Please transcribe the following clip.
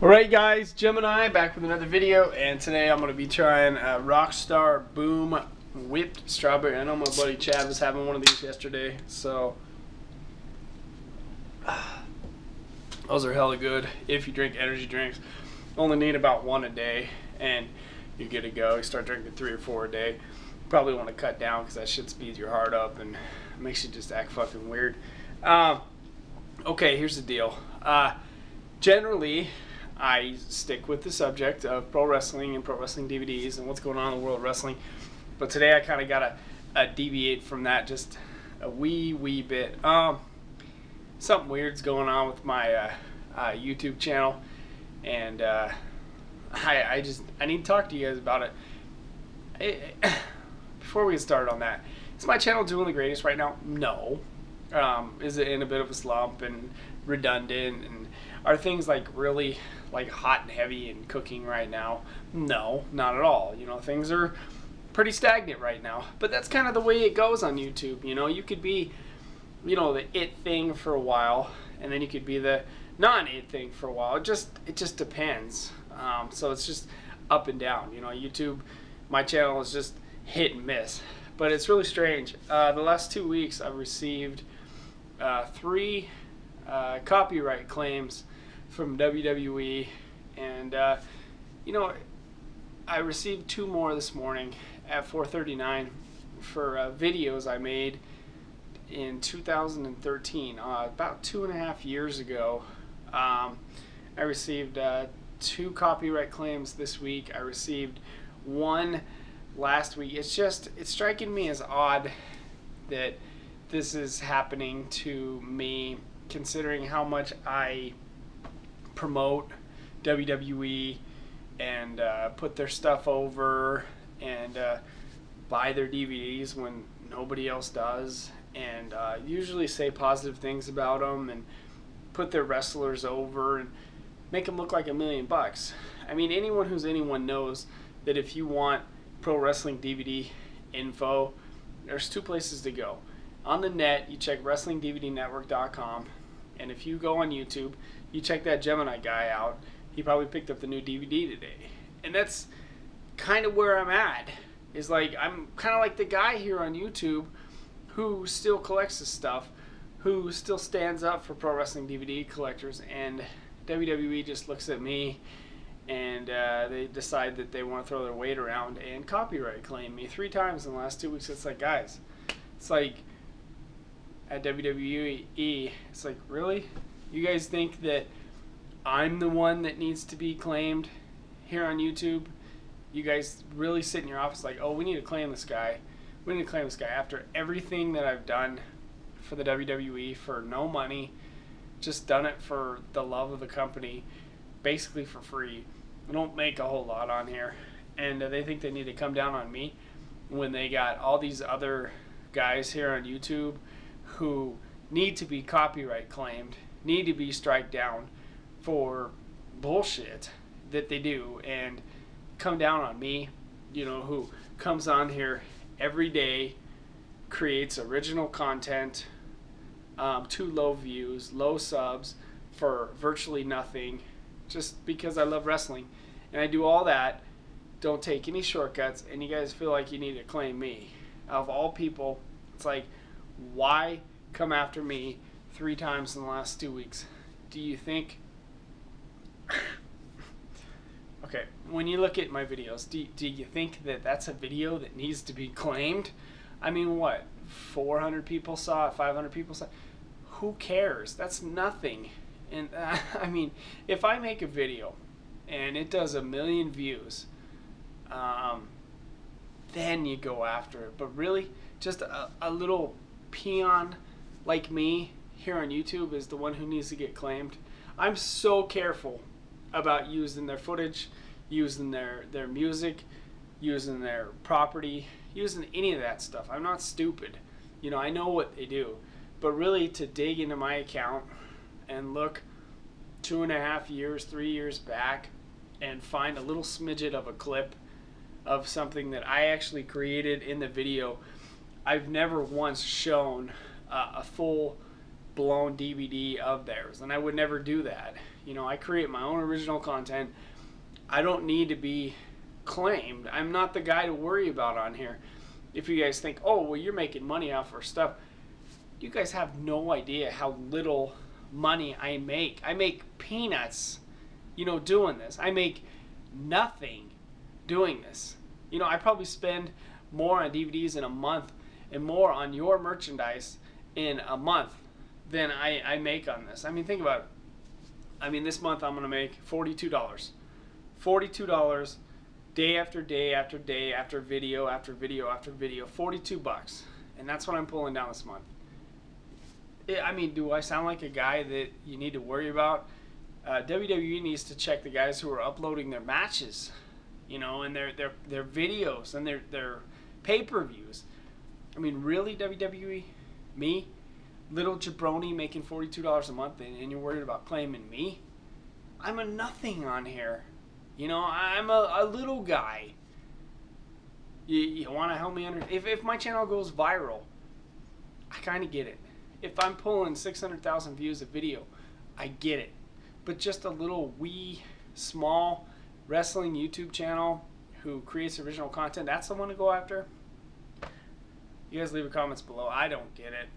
Alright guys, Gemini back with another video, and today I'm going to be trying Rockstar Boom Whipped Strawberry. I know my buddy Chad was having one of these yesterday, so those are hella good if you drink energy drinks. Only need about one a day and you're good to go. You start drinking 3 or 4 a day. Probably want to cut down because that shit speeds your heart up and makes you just act fucking weird. Okay, here's the deal. Generally, I stick with the subject of pro wrestling and pro wrestling DVDs and what's going on in the world of wrestling. But today I kind of got to deviate from that just a wee bit. Something weird's going on with my YouTube channel, and I need to talk to you guys about it. Before we get started on that, is my channel doing the greatest right now? No. Is it in a bit of a slump and redundant, and are things like really like hot and heavy and cooking right now? No, not at all. You know, things are pretty stagnant right now, but that's kind of the way it goes on YouTube. You know, you could be, you know, the it thing for a while, and then you could be the non-it thing for a while. It just depends. So it's just up and down. You know, YouTube, my channel is just hit and miss, but it's really strange. The last 2 weeks I've received 3 copyright claims from WWE, and you know, I received 2 more this morning at 4:39 for videos I made in 2013, about 2.5 years ago. I received 2 copyright claims this week. I received 1 last week. It's striking me as odd that this is happening to me, considering how much I promote WWE and put their stuff over and buy their DVDs when nobody else does, and usually say positive things about them and put their wrestlers over and make them look like $1 million bucks. I mean, anyone who's anyone knows that if you want pro wrestling DVD info, there's 2 places to go. On the net, you check WrestlingDVDNetwork.com, and if you go on YouTube, you check that Gemini guy out. He probably picked up the new DVD today. And that's kind of where I'm at. Is like, I'm kind of like the guy here on YouTube who still collects this stuff, who still stands up for pro wrestling DVD collectors, and WWE just looks at me and they decide that they want to throw their weight around and copyright claim me 3 times in the last 2 weeks. It's like, guys, it's like at WWE, it's like, really? You guys think that I'm the one that needs to be claimed here on YouTube? You guys really sit in your office like, oh, we need to claim this guy. We need to claim this guy after everything that I've done for the WWE for no money, just done it for the love of the company, basically for free. I don't make a whole lot on here, and they think they need to come down on me when they got all these other guys here on YouTube who need to be copyright claimed, need to be strike down for bullshit that they do, and come down on me, you know, who comes on here every day, creates original content, too low views, low subs for virtually nothing, just because I love wrestling. And I do all that, don't take any shortcuts, and you guys feel like you need to claim me. Of all people, it's like, why come after me 3 times in the last 2 weeks? Do you think... Okay, when you look at my videos, do you think that that's a video that needs to be claimed? I mean, what, 400 people saw it, 500 people saw it? Who cares? That's nothing. And I mean, if I make a video and it does 1 million views, then you go after it. But really, just a little peon like me here on YouTube is the one who needs to get claimed. I'm so careful about using their footage, using their music, using their property, using any of that stuff. I'm not stupid. You know, I know what they do. But really, to dig into my account and look 2.5 years, 3 years back and find a little smidget of a clip of something that I actually created in the video, I've never once shown a full blown DVD of theirs, and I would never do that. You know, I create my own original content. I don't need to be claimed. I'm not the guy to worry about on here. If you guys think, oh, well, you're making money off our stuff, you guys have no idea how little money I make. I make peanuts, you know, doing this. I make nothing doing this. You know, I probably spend more on DVDs in a month and more on your merchandise in a month than I make on this. I mean, think about it. I mean, this month I'm going to make $42. $42 day after day after day after video after video after video. $42. And that's what I'm pulling down this month. I mean, do I sound like a guy that you need to worry about? WWE needs to check the guys who are uploading their matches, you know, and their videos and their pay-per-views. I mean, really, WWE? Me? Little jabroni making $42 a month, and you're worried about claiming me? I'm a nothing on here. You know, I'm a little guy. You want to help me under... If my channel goes viral, I kind of get it. If I'm pulling 600,000 views a video, I get it. But just a little wee, small wrestling YouTube channel who creates original content, that's the one to go after? You guys leave your comments below. I don't get it.